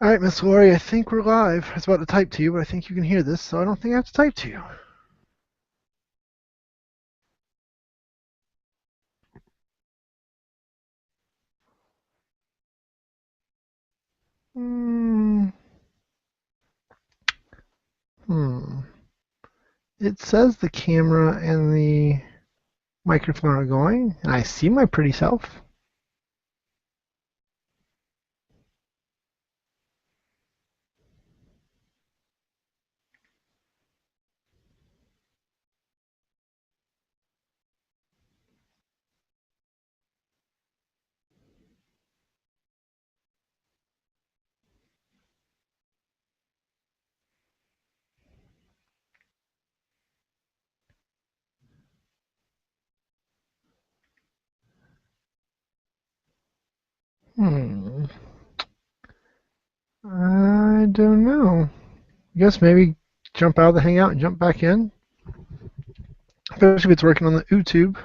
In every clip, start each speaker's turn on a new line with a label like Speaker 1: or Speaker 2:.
Speaker 1: All right, Miss Lori, I think we're live. I was about to type to you, but I think you can hear this, so I don't think I have to type to you. Hmm. Hmm. It says the camera and the microphone are going, and I see my pretty self. Hmm. I don't know. I guess maybe jump out of the Hangout and jump back in, especially if it's working on the YouTube.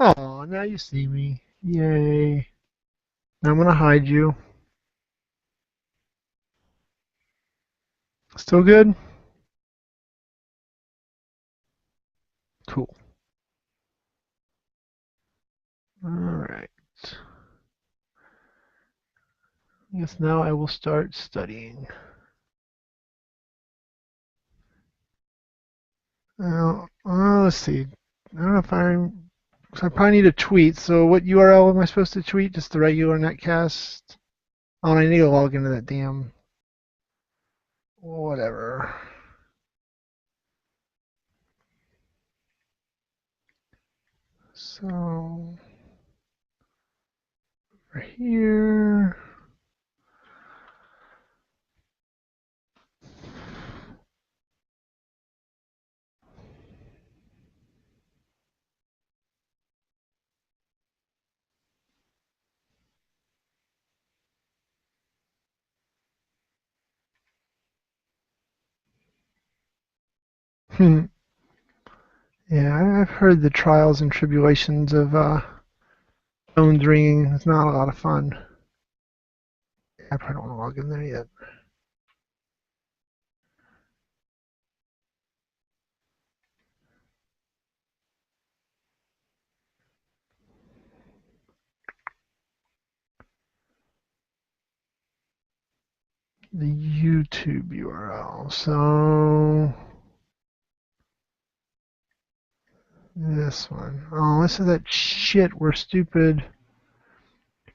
Speaker 1: Oh, now you see me. Yay. Now I'm going to hide you. Still good? Cool. All right. I guess now I will start studying. Let's see. I don't know if so I probably need a tweet. So what URL am I supposed to tweet? Just the regular Netcast? Oh, and I need to log into that damn whatever. So right here. Hmm. Yeah, I've heard the trials and tribulations of phones ringing. It's not a lot of fun. I probably don't want to log in there yet. The YouTube URL. So this one. Oh, this is that shit where stupid.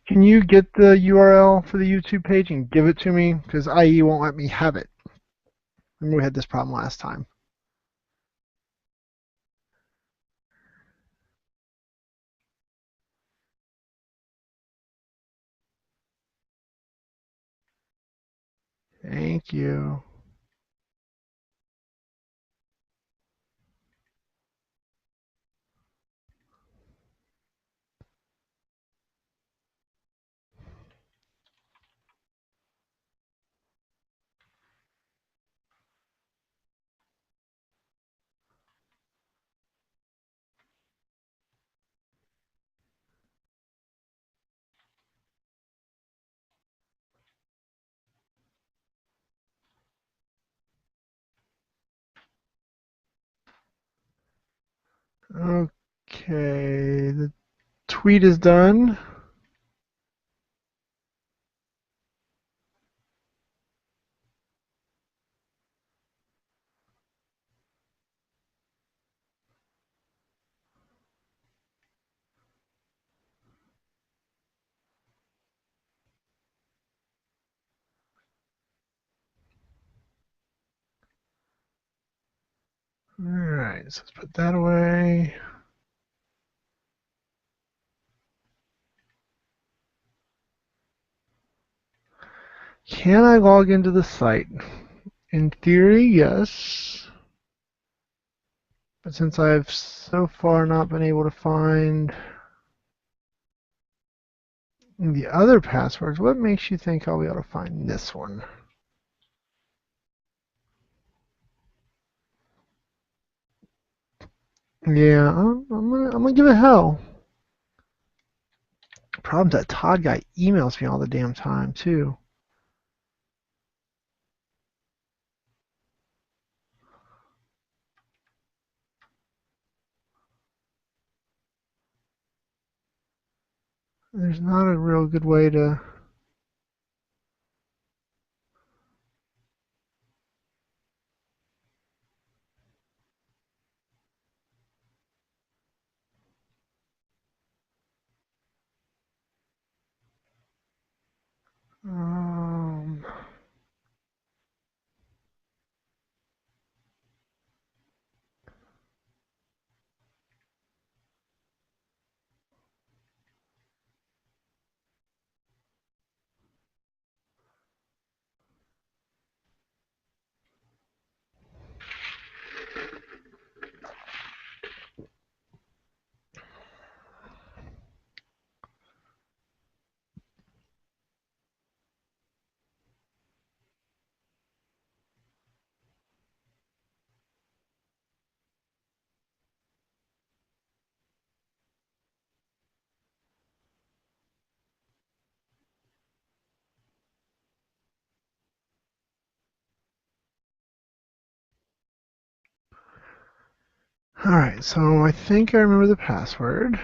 Speaker 1: Can you get the URL for the YouTube page and give it to me? Because IE won't let me have it. Remember we had this problem last time. Thank you. Okay, the tweet is done. All right, so let's put that away. Can I log into the site? In theory, yes. But since I've so far not been able to find The other passwords, what makes you think I'll be able to find this one? Yeah, I'm gonna give it hell. Problem's that Todd guy emails me all the damn time too. There's not a real good way to. Um, all right, so I think I remember the password.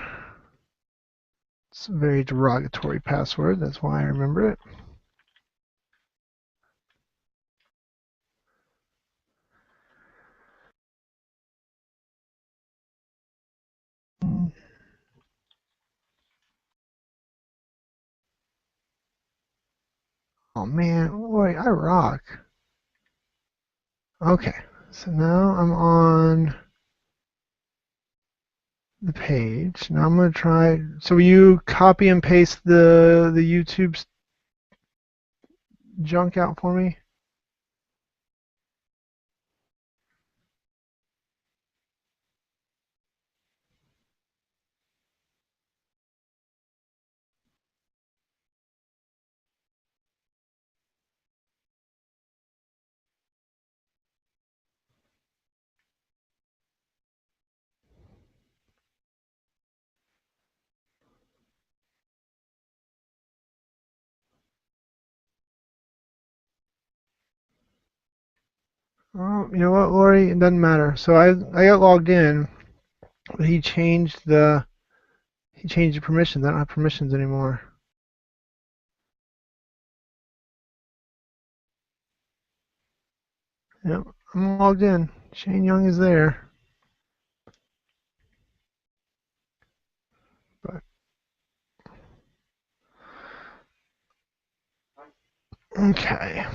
Speaker 1: It's a very derogatory password. That's why I remember it. Oh man, boy, I rock. Okay, so now I'm on the page. Now I'm gonna try. So will you copy and paste the YouTube junk out for me? Oh, you know what, Lori? It doesn't matter. So I got logged in, but he changed the permissions. I don't have permissions anymore. Yep, I'm logged in. Shane Young is there. But okay.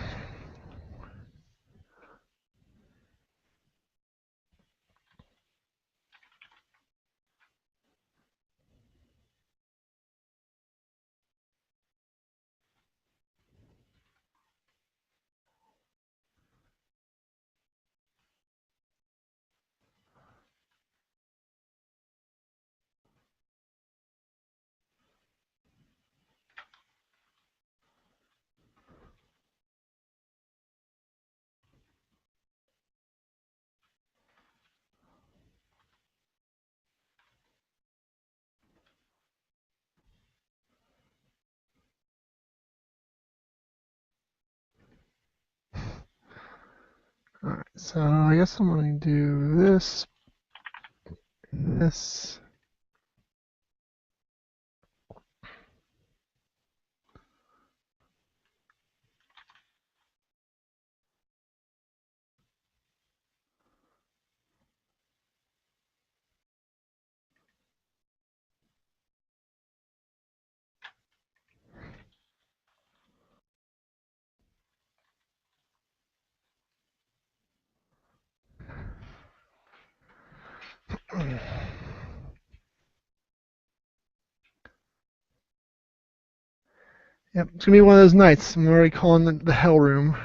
Speaker 1: All right. So I guess I'm going to do this, this. Yep, it's gonna be one of those nights. I'm already calling the hell room.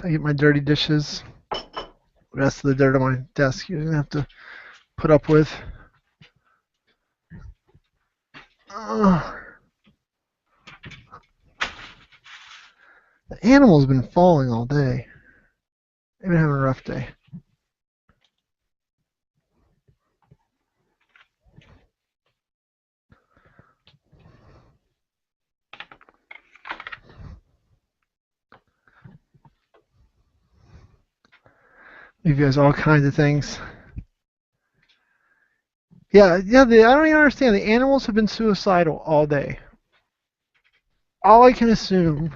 Speaker 1: I get my dirty dishes. The rest of the dirt on my desk you're gonna have to put up with. Ugh. The animal's been falling all day. They've been having a rough day. Leave you guys all kinds of things. Yeah. I don't even understand. The animals have been suicidal all day. All I can assume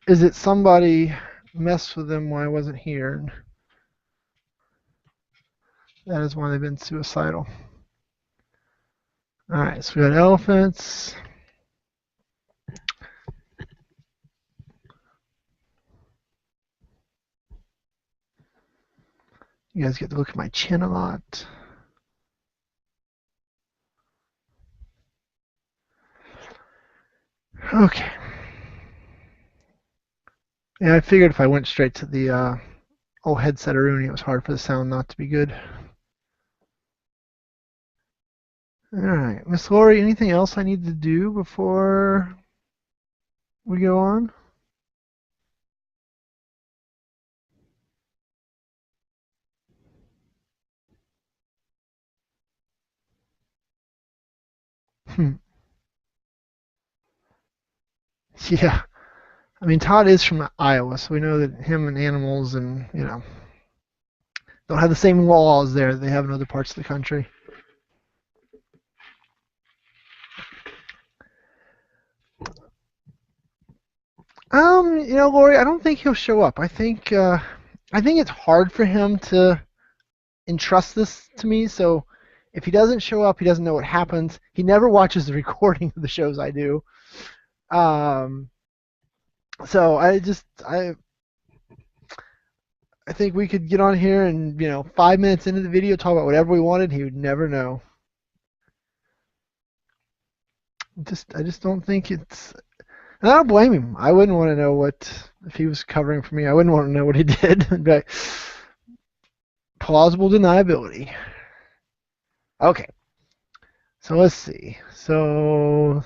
Speaker 1: is that somebody messed with them while I wasn't here. That is why they've been suicidal. All right, so we got elephants. You guys get to look at my chin a lot. Okay. Yeah, I figured if I went straight to the old headset Aruni, it was hard for the sound not to be good. All right, Miss Lori, anything else I need to do before we go on? Yeah. I mean, Todd is from Iowa, so we know that him and animals and, don't have the same laws there that they have in other parts of the country. Lori, I don't think he'll show up. I think it's hard for him to entrust this to me, so if he doesn't show up, he doesn't know what happens. He never watches the recording of the shows I do. So I think we could get on here and 5 minutes into the video talk about whatever we wanted. He would never know. I just don't think it's. And I don't blame him. I wouldn't want to know what if he was covering for me. I wouldn't want to know what he did. But plausible deniability. Okay. So let's see. So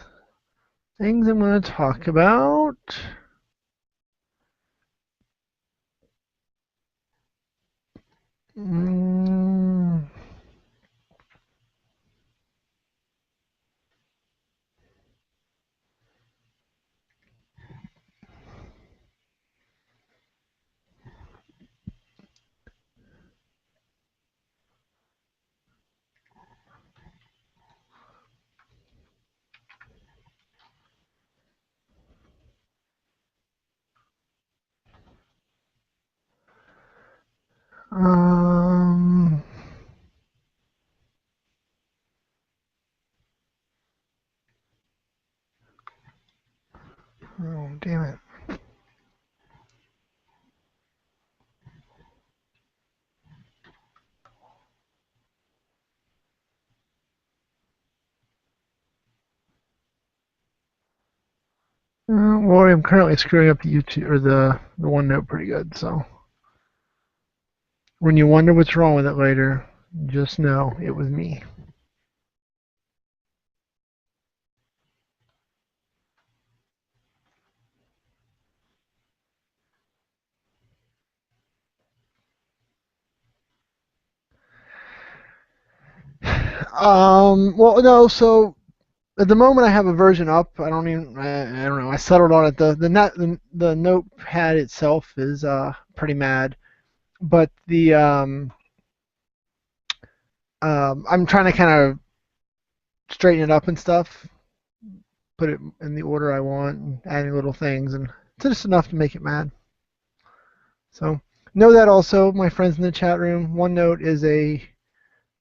Speaker 1: things I'm going to talk about. Mm. Um, oh, damn it. Well, I'm currently screwing up the YouTube or the OneNote pretty good. So when you wonder what's wrong with it later, just know it was me. Well, no. So at the moment, I have a version up. I don't even. I don't know. I settled on it. The notepad itself is pretty mad, but I'm trying to kind of straighten it up and stuff. Put it in the order I want, and adding little things, and it's just enough to make it mad. So know that also, my friends in the chat room. OneNote is a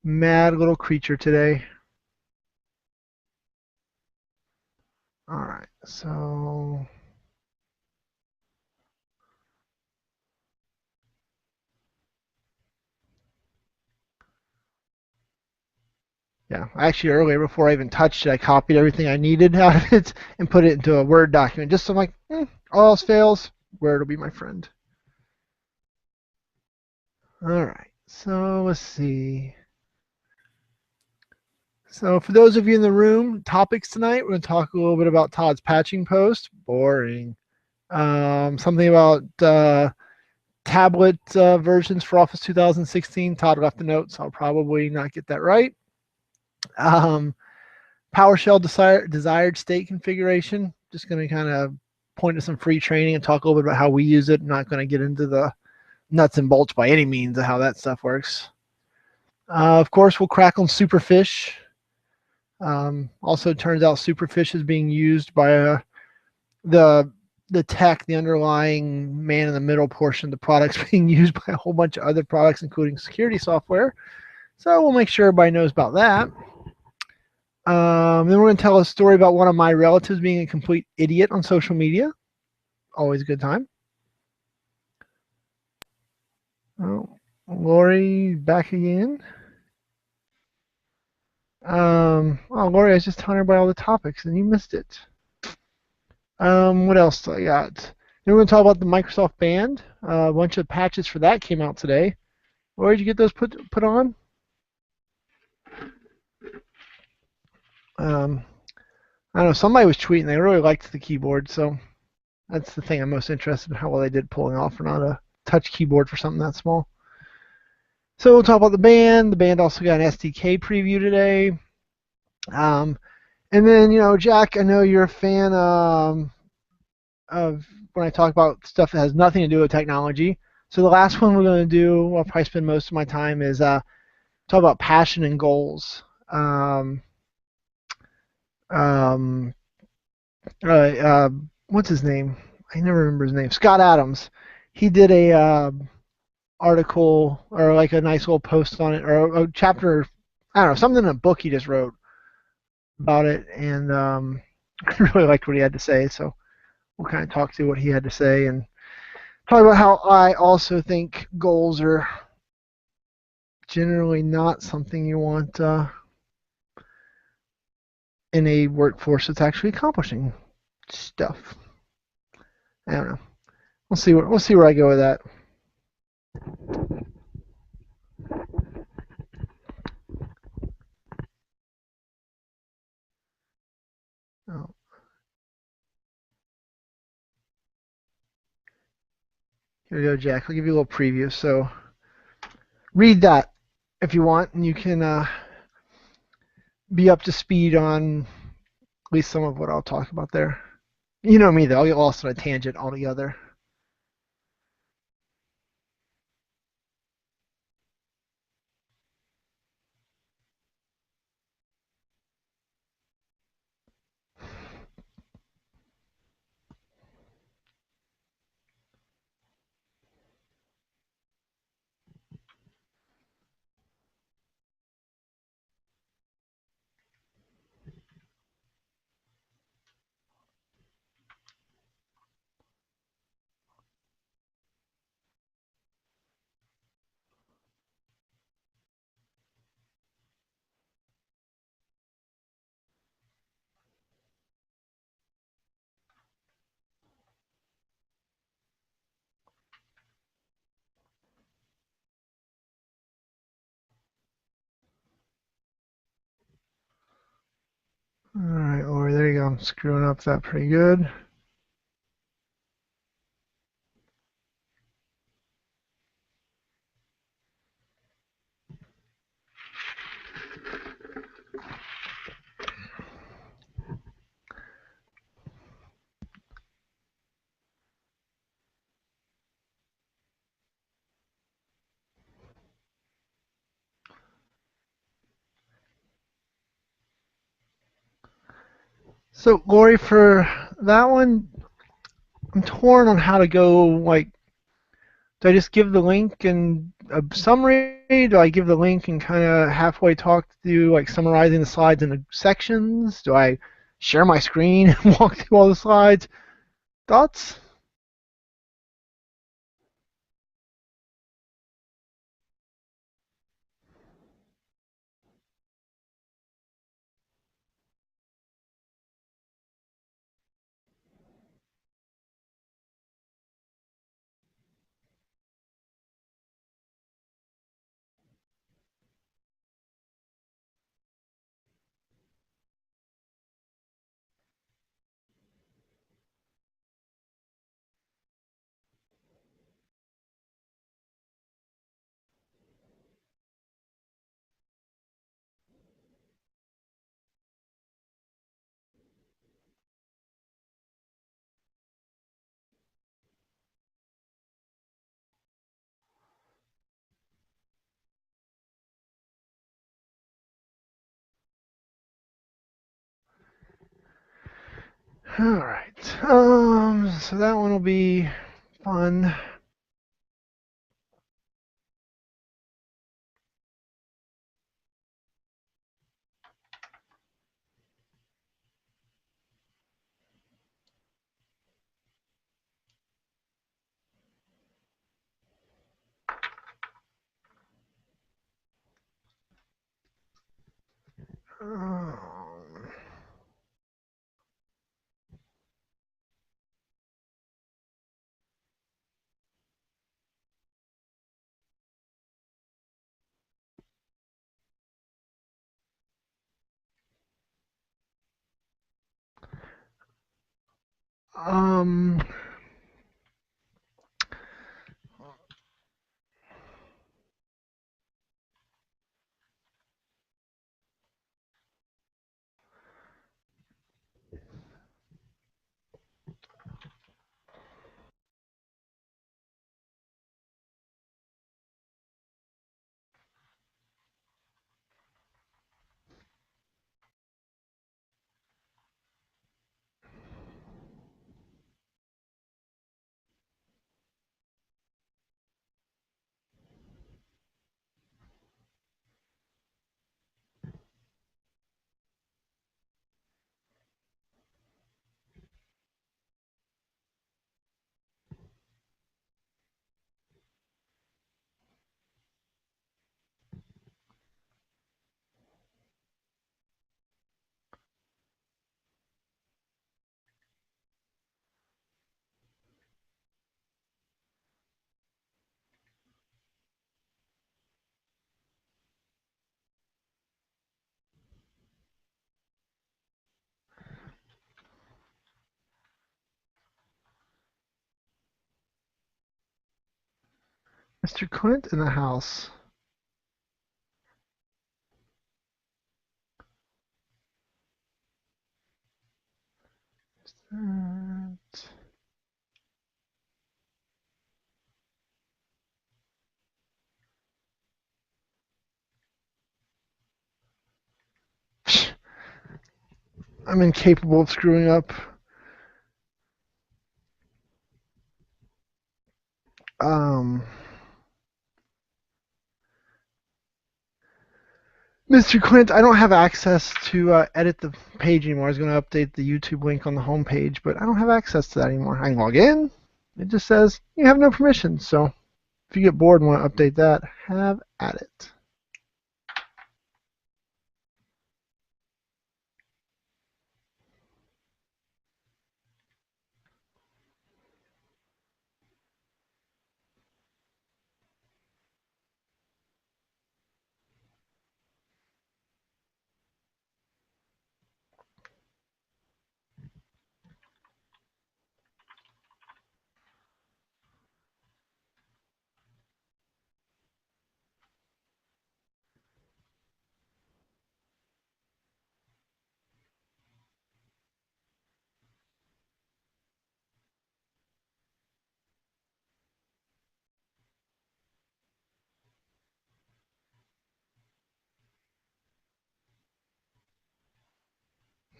Speaker 1: mad little creature today. All right, so yeah, actually earlier before I even touched it, I copied everything I needed out of it and put it into a Word document. Just so I'm like, all else fails, Word will be my friend. All right. So let's see. So for those of you in the room, topics tonight, we're going to talk a little bit about Todd's patching post. Boring. Something about tablet versions for Office 2016. Todd left the note, so I'll probably not get that right. Um, PowerShell desired state configuration. Just going to kind of point to some free training and talk a little bit about how we use it. I'm not going to get into the nuts and bolts by any means of how that stuff works. Of course, we'll crack on Superfish. Also, turns out Superfish is being used by the tech, the underlying man in the middle portion of the products being used by a whole bunch of other products, including security software. So we'll make sure everybody knows about that. Then we're going to tell a story about one of my relatives being a complete idiot on social media. Always a good time. Oh, Lori back again. Lori, I was just telling everybody all the topics and you missed it. What else do I got? Then we're going to talk about the Microsoft Band. A bunch of patches for that came out today. Where did you get those put on? I don't know. Somebody was tweeting they really liked the keyboard, so that's the thing I'm most interested in, how well they did pulling off for not a touch keyboard for something that small. So we'll talk about the band. The band also got an SDK preview today. And then, Jack, I know you're a fan of when I talk about stuff that has nothing to do with technology. So the last one we're going to do, I'll probably spend most of my time, is talk about passion and goals. Um, what's his name? I never remember his name. Scott Adams. He did a article or like a nice little post on it, or a chapter. I don't know, something in a book he just wrote about it, and I really liked what he had to say. So we'll kind of talk through what he had to say and talk about how I also think goals are generally not something you want in a workforce that's actually accomplishing stuff. I don't know. We'll see where I go with that. Oh, here we go, Jack. I'll give you a little preview. So read that if you want, and you can be up to speed on at least some of what I'll talk about there. You know me, though. I'll get lost on a tangent altogether. All right, Lori, there you go. I'm screwing up that pretty good. So, Lori, for that one, I'm torn on how to go. Like, do I just give the link and a summary? Do I give the link and kind of halfway talk through, like summarizing the slides into sections? Do I share my screen and walk through all the slides? Thoughts? All right. So that one will be fun. Um, um, Mr. Clint in the house. I'm incapable of screwing up. Um, Mr. Clint, I don't have access to edit the page anymore. I was going to update the YouTube link on the home page, but I don't have access to that anymore. I can log in. It just says you have no permission. So if you get bored and want to update that, have at it.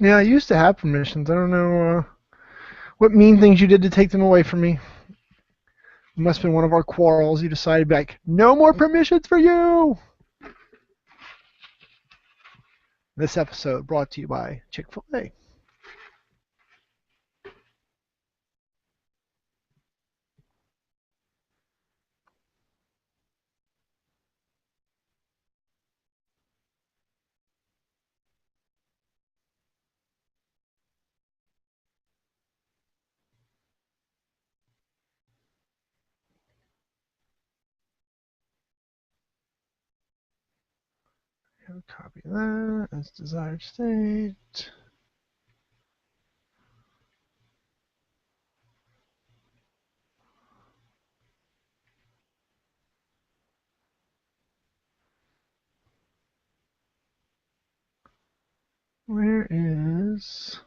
Speaker 1: Yeah, I used to have permissions. I don't know what mean things you did to take them away from me. It must have been one of our quarrels. You decided to be like, no more permissions for you. This episode brought to you by Chick-fil-A. Copy that as desired state. Where is...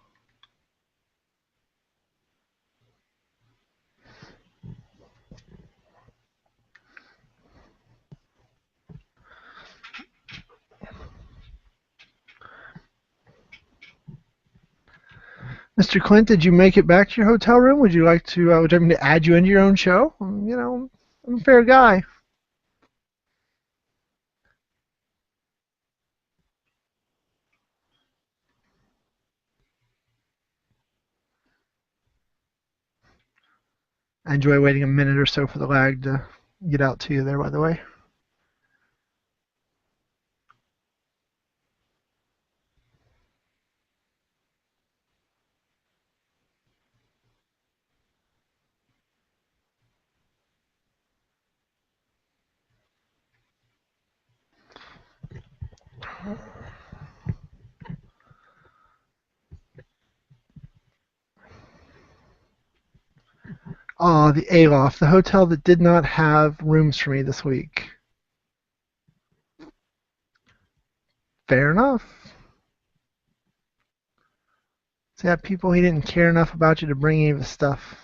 Speaker 1: Mr. Clint, did you make it back to your hotel room? Would you like to? Would you like me to add you into your own show? I'm a fair guy. I enjoy waiting a minute or so for the lag to get out to you there, by the way. Oh, the Aloft, the hotel that did not have rooms for me this week. Fair enough. So yeah, people he didn't care enough about you to bring any of his stuff.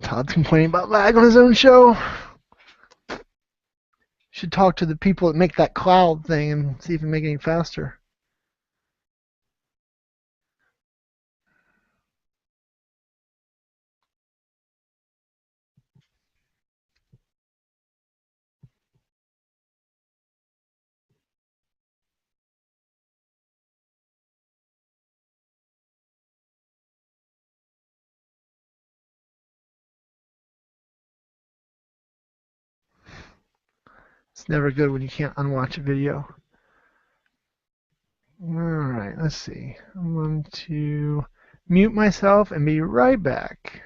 Speaker 1: Todd's complaining about lag on his own show. Should talk to the people that make that cloud thing and see if it can make it any faster. It's never good when you can't unwatch a video. Alright, let's see. I'm going to mute myself and be right back.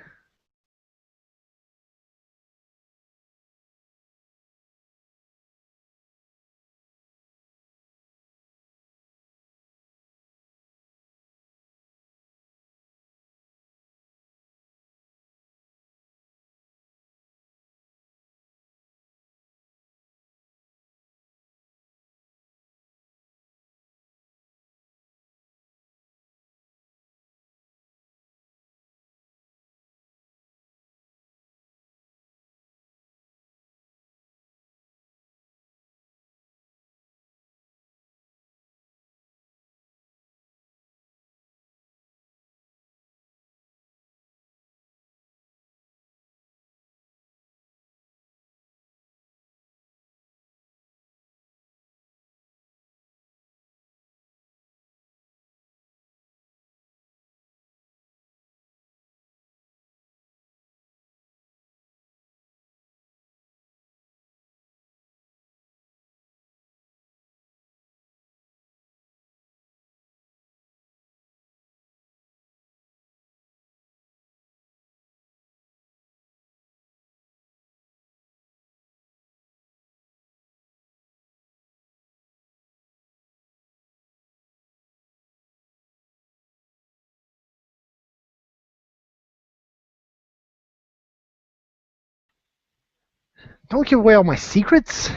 Speaker 1: Don't give away all my secrets.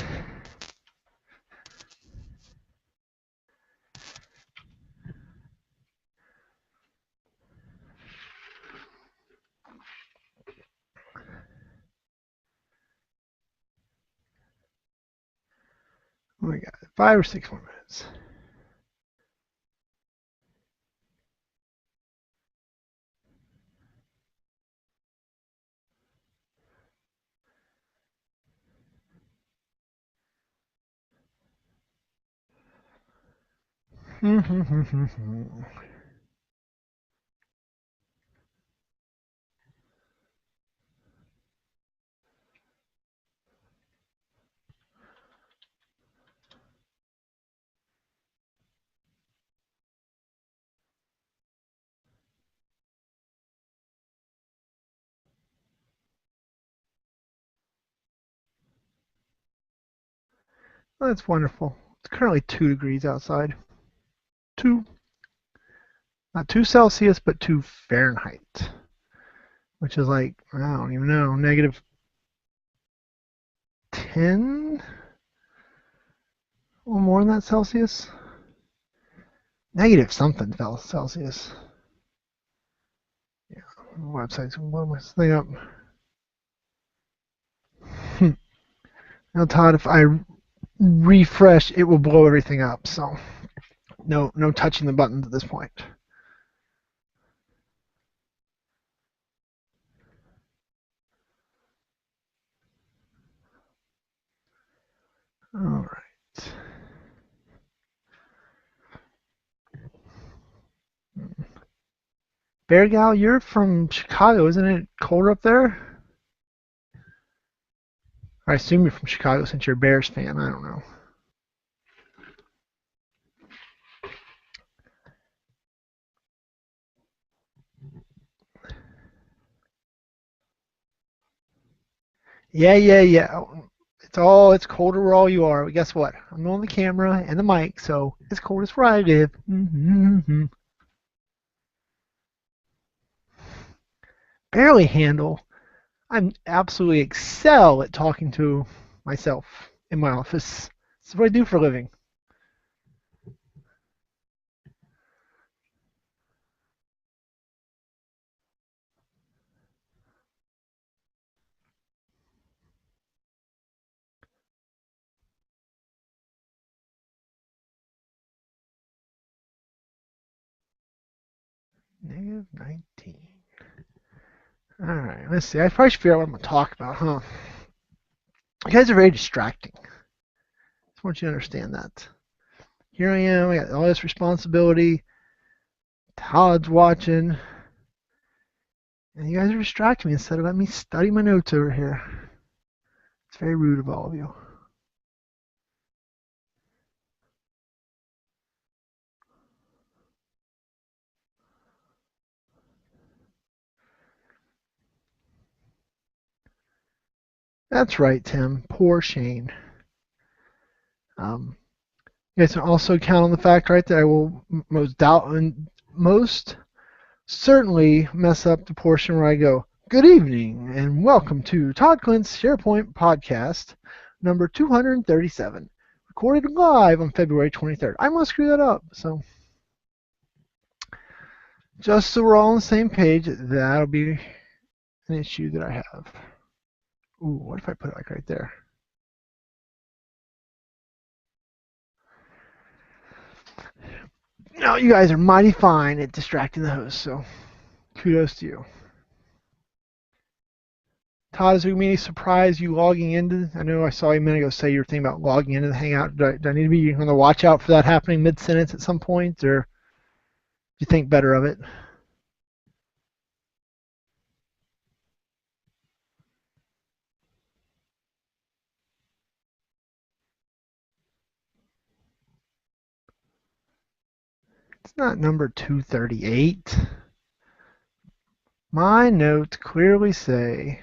Speaker 1: Oh my god, 5 or 6 more minutes. Oh, that's wonderful. It's currently 2 degrees outside. 2. Not 2 Celsius, but 2 Fahrenheit. Which is like, I don't even know, negative 10? Or more than that Celsius? Negative something Celsius. Yeah, websites. What am I setting up? Now, Todd, if I refresh, it will blow everything up. So no touching the buttons at this point. All right. Bear Gal, you're from Chicago, isn't it colder up there? I assume you're from Chicago since you're a Bears fan. I don't know. Yeah. It's colder where all you are. But guess what? I'm on the camera and the mic, so it's cold as where I live. Mm-hmm. Barely handle. I'm absolutely excel at talking to myself in my office. That's what I do for a living. Negative 19. All right, let's see. I probably should figure out what I'm going to talk about, huh? You guys are very distracting. Just want you to understand that. Here I am. I got all this responsibility. Todd's watching. And you guys are distracting me instead of letting me study my notes over here. It's very rude of all of you. That's right, Tim. Poor Shane. You guys can also count on the fact, right, that I will most certainly mess up the portion where I go, "Good evening and welcome to Todd Clint's SharePoint podcast number 237, recorded live on February 23rd." I'm going to screw that up. So just so we're all on the same page, that'll be an issue that I have. Ooh, what if I put it like right there? No, you guys are mighty fine at distracting the host, so kudos to you. Todd, is there going to be any surprise you logging into? I know I saw you a minute ago say you were thinking about logging into the Hangout. Do I need to be on the watch out for that happening mid-sentence at some point, or do you think better of it? It's not number 238. My notes clearly say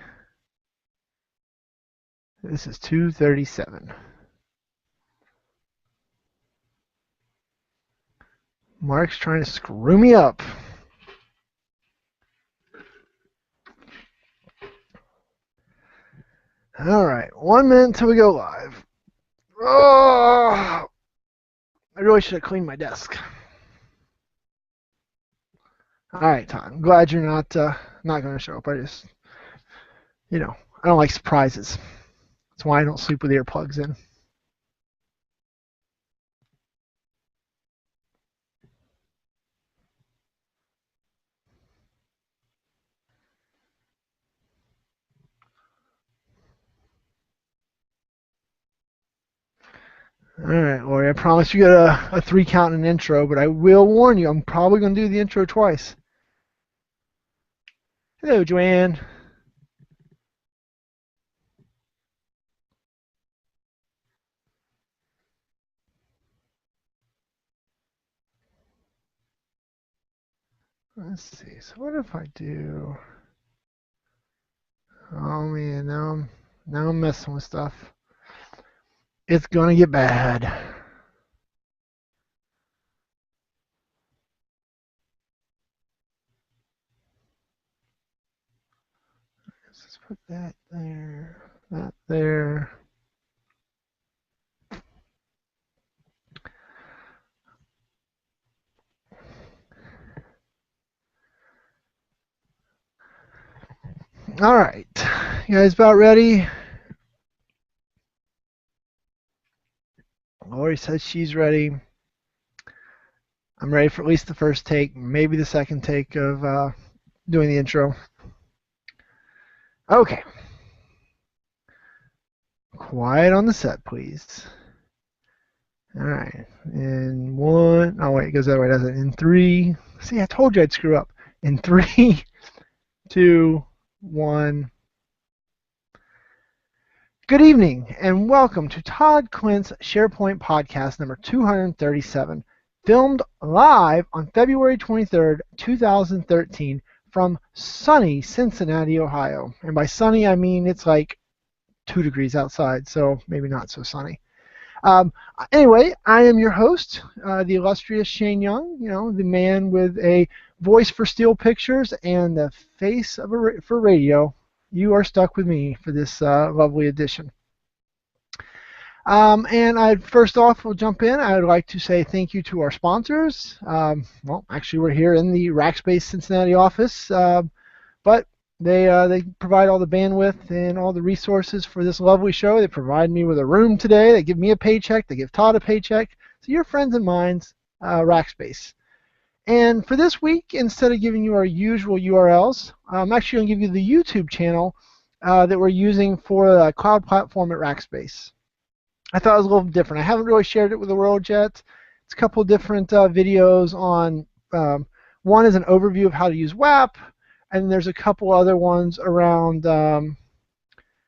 Speaker 1: this is 237. Mark's trying to screw me up. All right, 1 minute until we go live. Oh, I really should have cleaned my desk. All right, Todd. I'm glad you're not going to show up. I don't like surprises. That's why I don't sleep with earplugs in. All right, Lori. I promise you get a 3 count and an intro, but I will warn you, I'm probably going to do the intro twice. Hello, Joanne. Let's see. So what if I do? Oh man, now I'm messing with stuff. It's gonna get bad. Let's put that there. That there. All right, you guys about ready? Lori says she's ready. I'm ready for at least the first take, maybe the second take of doing the intro. Okay. Quiet on the set, please. All right. In one, oh wait, it goes that way, doesn't it? In three, see, I told you I'd screw up. In 3, 2, 1. Good evening, and welcome to Todd Clint's SharePoint podcast number 237, filmed live on February 23rd, 2013, from sunny Cincinnati, Ohio. And by sunny, I mean it's like 2 degrees outside, so maybe not so sunny. Anyway, I am your host, the illustrious Shane Young, the man with a voice for still pictures and the face for radio. You are stuck with me for this lovely edition. And first off, we'll jump in. I would like to say thank you to our sponsors. Well, actually, we're here in the Rackspace Cincinnati office, but they provide all the bandwidth and all the resources for this lovely show. They provide me with a room today. They give me a paycheck. They give Todd a paycheck. So you're friends of mine's, Rackspace. And for this week, instead of giving you our usual URLs, I'm actually going to give you the YouTube channel that we're using for the cloud platform at Rackspace. I thought it was a little different. I haven't really shared it with the world yet. It's a couple different videos on, one is an overview of how to use WAP, and there's a couple other ones around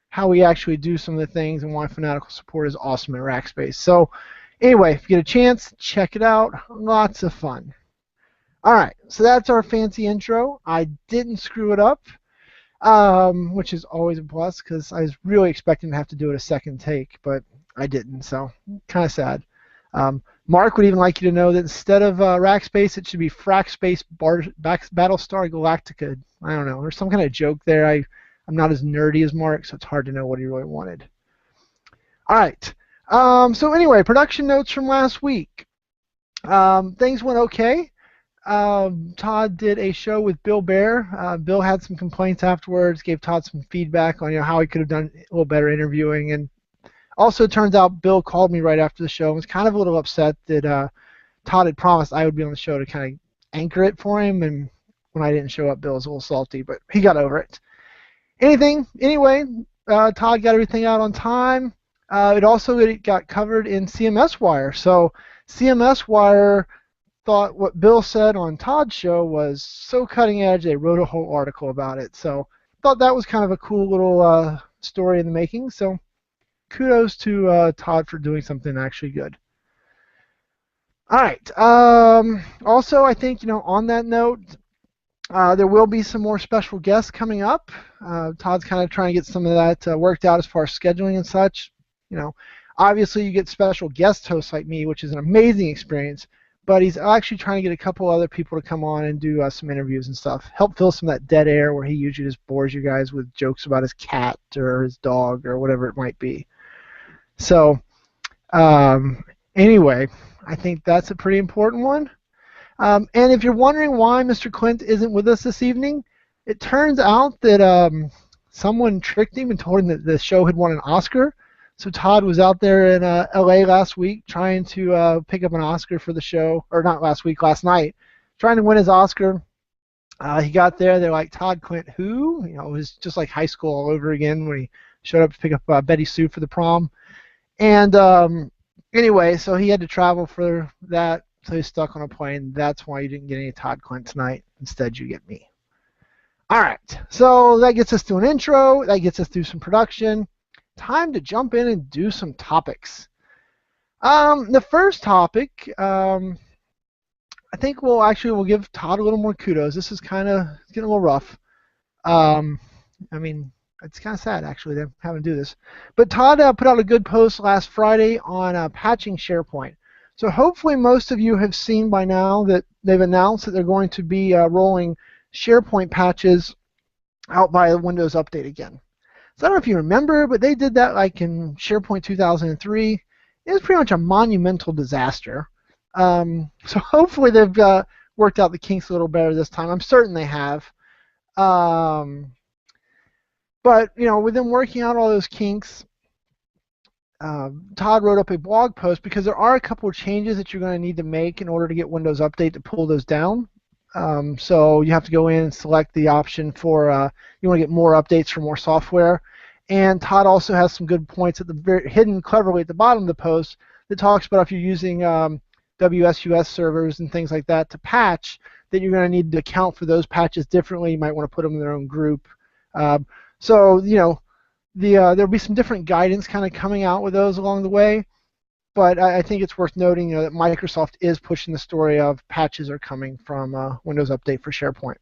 Speaker 1: how we actually do some of the things and why Fanatical Support is awesome at Rackspace. So anyway, if you get a chance, check it out. Lots of fun. All right, so that's our fancy intro. I didn't screw it up, which is always a plus because I was really expecting to have to do it a second take, but I didn't, so kind of sad. Mark would even like you to know that instead of Rackspace, it should be Frackspace Battlestar Galactica. I don't know. There's some kind of joke there. I'm not as nerdy as Mark, so it's hard to know what he really wanted. All right. So anyway, production notes from last week. Things went okay. Todd did a show with Bill Bear. Bill had some complaints afterwards, gave Todd some feedback on how he could have done a little better interviewing, and also, it turns out Bill called me right after the show and was kind of a little upset that Todd had promised I would be on the show to kind of anchor it for him, and when I didn't show up, Bill was a little salty, but he got over it. Anyway, Todd got everything out on time. It got covered in CMS Wire, so CMS Wire thought what Bill said on Todd's show was so cutting edge, they wrote a whole article about it, so thought that was kind of a cool little story in the making, so kudos to Todd for doing something actually good. All right. Also, I think, on that note, there will be some more special guests coming up. Todd's kind of trying to get some of that worked out as far as scheduling and such. Obviously you get special guest hosts like me, which is an amazing experience, but he's actually trying to get a couple other people to come on and do some interviews and stuff. Help fill some of that dead air where he usually just bores you guys with jokes about his cat or his dog or whatever it might be. So, anyway, I think that's a pretty important one. And if you're wondering why Mr. Clint isn't with us this evening, it turns out that someone tricked him and told him that the show had won an Oscar. So Todd was out there in LA last week trying to pick up an Oscar for the show, or not last week, last night, trying to win his Oscar. He got there, they're like, Todd Clint who? It was just like high school all over again when he showed up to pick up Betty Sue for the prom. And anyway, so he had to travel for that, so he's stuck on a plane. That's why you didn't get any Todd Clint tonight. Instead, you get me. All right, so that gets us to an intro. That gets us through some production. Time to jump in and do some topics. The first topic, I think we'll give Todd a little more kudos. This is kind of getting a little rough. It's kind of sad, actually, them having to do this. But Todd put out a good post last Friday on patching SharePoint. So hopefully most of you have seen by now that they've announced that they're going to be rolling SharePoint patches out by Windows Update again. So I don't know if you remember, but they did that like in SharePoint 2003. It was pretty much a monumental disaster. So hopefully they've worked out the kinks a little better this time. I'm certain they have. But, with them working out all those kinks, Todd wrote up a blog post because there are a couple of changes that you're going to need to make in order to get Windows Update to pull those down. So you have to go in and select the option for you want to get more updates for more software. And Todd also has some good points at the hidden cleverly at the bottom of the post that talks about if you're using WSUS servers and things like that to patch, that you're going to need to account for those patches differently. You might want to put them in their own group. So there'll be some different guidance kind of coming out with those along the way. But I think it's worth noting, that Microsoft is pushing the story of patches are coming from Windows Update for SharePoint.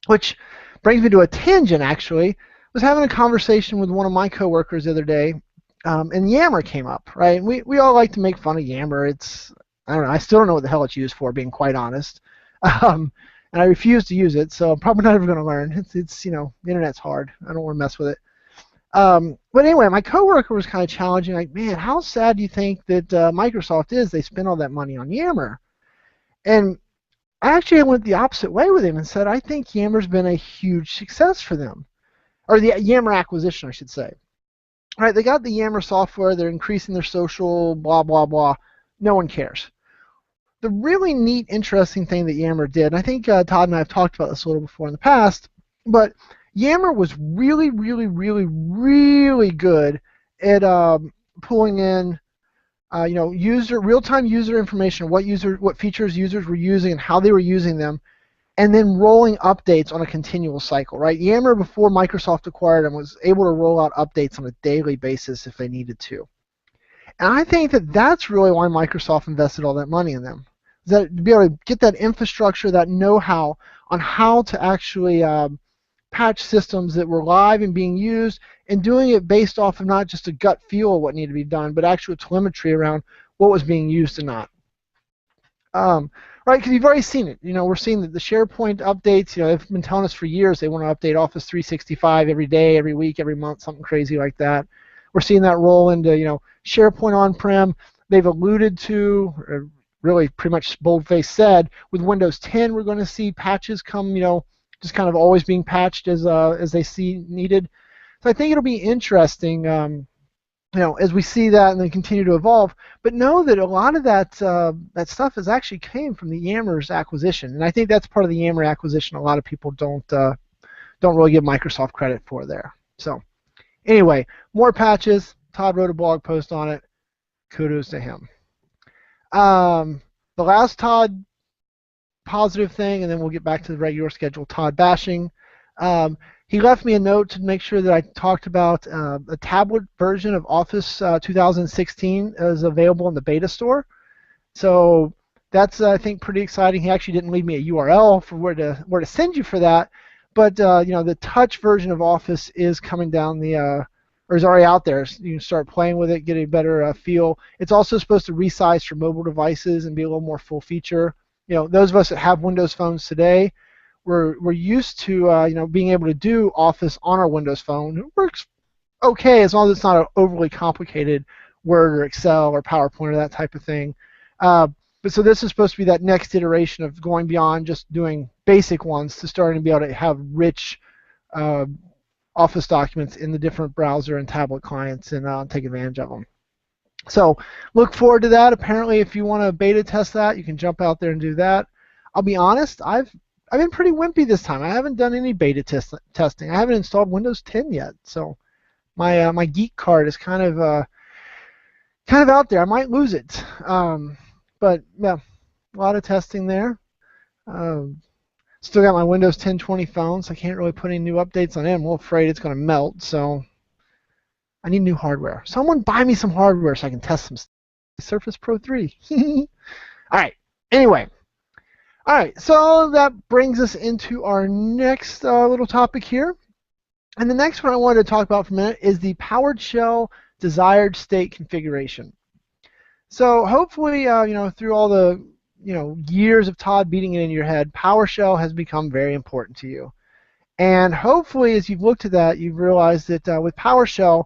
Speaker 1: Which brings me to a tangent, actually. I was having a conversation with one of my coworkers the other day, and Yammer came up, right? And we all like to make fun of Yammer. I don't know, I still don't know what the hell it's used for, being quite honest. And I refuse to use it, so I'm probably not ever going to learn. It's the internet's hard. I don't want to mess with it. But anyway, my coworker was kind of challenging, like, man, how sad do you think that Microsoft is? They spend all that money on Yammer. And I actually went the opposite way with him and said, I think Yammer's been a huge success for them. Or the Yammer acquisition, I should say. All right, they got the Yammer software, they're increasing their social, blah, blah, blah. No one cares. The really neat, interesting thing that Yammer did, and I think Todd and I have talked about this a little before in the past, but Yammer was really, really, really, really good at pulling in, real-time user information, what features users were using and how they were using them, and then rolling updates on a continual cycle, right? Yammer, before Microsoft acquired them, was able to roll out updates on a daily basis if they needed to. And I think that that's really why Microsoft invested all that money in them. That to be able to get that infrastructure, that know-how on how to actually patch systems that were live and being used, and doing it based off of not just a gut feel of what needed to be done, but actual telemetry around what was being used and not. Right, because you've already seen it. We're seeing that the SharePoint updates, they've been telling us for years they want to update Office 365 every day, every week, every month, something crazy like that. We're seeing that roll into, SharePoint on-prem. They've alluded to, or really pretty much bold-faced said, with Windows 10 we're going to see patches come, just kind of always being patched as they see needed. So I think it'll be interesting, as we see that and then continue to evolve. But know that a lot of that stuff has actually came from the Yammer's acquisition, and I think that's part of the Yammer acquisition a lot of people don't really give Microsoft credit for there. So anyway, more patches. Todd wrote a blog post on it. Kudos to him. The last Todd positive thing, and then we'll get back to the regular schedule Todd bashing. He left me a note to make sure that I talked about a tablet version of Office 2016 is available in the beta store. So that's, I think, pretty exciting. He actually didn't leave me a URL for where to send you for that. But the touch version of Office is coming down or is already out there. So you can start playing with it, get a better feel. It's also supposed to resize for mobile devices and be a little more full feature. Those of us that have Windows phones today, we're used to being able to do Office on our Windows phone. It works okay as long as it's not an overly complicated Word or Excel or PowerPoint or that type of thing. But so this is supposed to be that next iteration of going beyond just doing basic ones to starting to be able to have rich Office documents in the different browser and tablet clients and take advantage of them. So look forward to that. Apparently, if you want to beta test that, you can jump out there and do that. I'll be honest, I've been pretty wimpy this time. I haven't done any beta testing. I haven't installed Windows 10 yet, so my geek card is kind of out there. I might lose it, but yeah, a lot of testing there. Still got my Windows 1020 phone, so I can't really put any new updates on it. I'm a little afraid it's going to melt, so I need new hardware. Someone buy me some hardware so I can test some stuff. Surface Pro 3. All right. Anyway. All right. So that brings us into our next little topic here. And the next one I wanted to talk about for a minute is the powered shell desired state configuration. So hopefully, through all the years of Todd beating it in your head, PowerShell has become very important to you. And hopefully, as you've looked at that, you've realized that with PowerShell,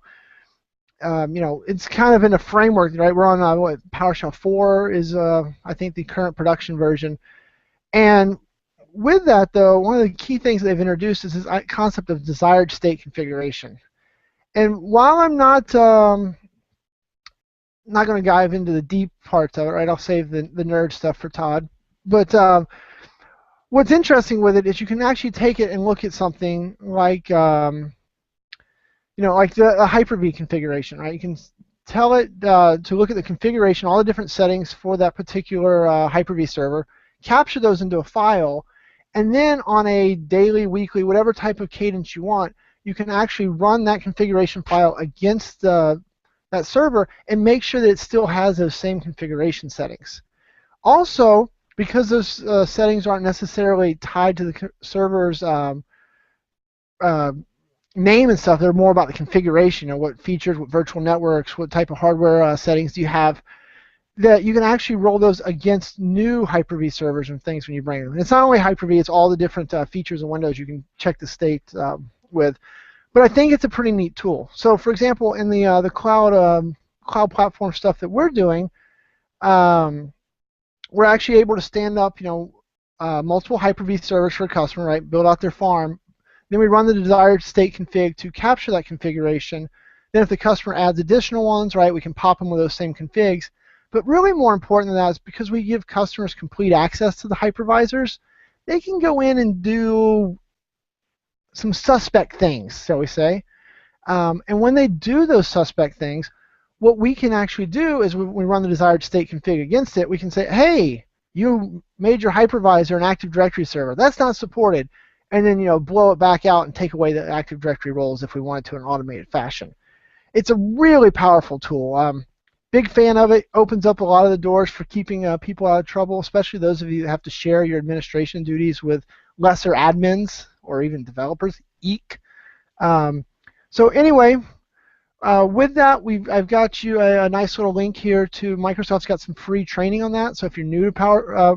Speaker 1: it's kind of in a framework, right? We're on PowerShell 4 is, I think, the current production version. And with that, though, one of the key things they've introduced is this concept of desired state configuration. And while I'm not not going to dive into the deep parts of it, right? I'll save the nerd stuff for Todd. But what's interesting with it is you can actually take it and look at something like like the Hyper-V configuration, right? You can tell it to look at the configuration, all the different settings for that particular Hyper-V server, capture those into a file, and then on a daily, weekly, whatever type of cadence you want, you can actually run that configuration file against that server and make sure that it still has those same configuration settings. Also, because those settings aren't necessarily tied to the server's name and stuff, they're more about the configuration, what features, what virtual networks, what type of hardware settings do you have, that you can actually roll those against new Hyper-V servers and things when you bring them. And it's not only Hyper-V, it's all the different features and windows you can check the state with. But I think it's a pretty neat tool. So, for example, in the cloud platform stuff that we're doing, we're actually able to stand up, multiple Hyper-V servers for a customer, right? Build out their farm. Then we run the desired state config to capture that configuration. Then if the customer adds additional ones, right, we can pop them with those same configs. But really more important than that is because we give customers complete access to the hypervisors, they can go in and do some suspect things, shall we say. And when they do those suspect things, what we can actually do is when we run the desired state config against it, we can say, hey, you made your hypervisor an Active Directory server. That's not supported. And then, blow it back out and take away the Active Directory roles if we wanted to in an automated fashion. It's a really powerful tool. Big fan of it. Opens up a lot of the doors for keeping people out of trouble, especially those of you that have to share your administration duties with lesser admins or even developers. Eek. So anyway, with that, I've got you a nice little link here to Microsoft's got some free training on that. So if you're new to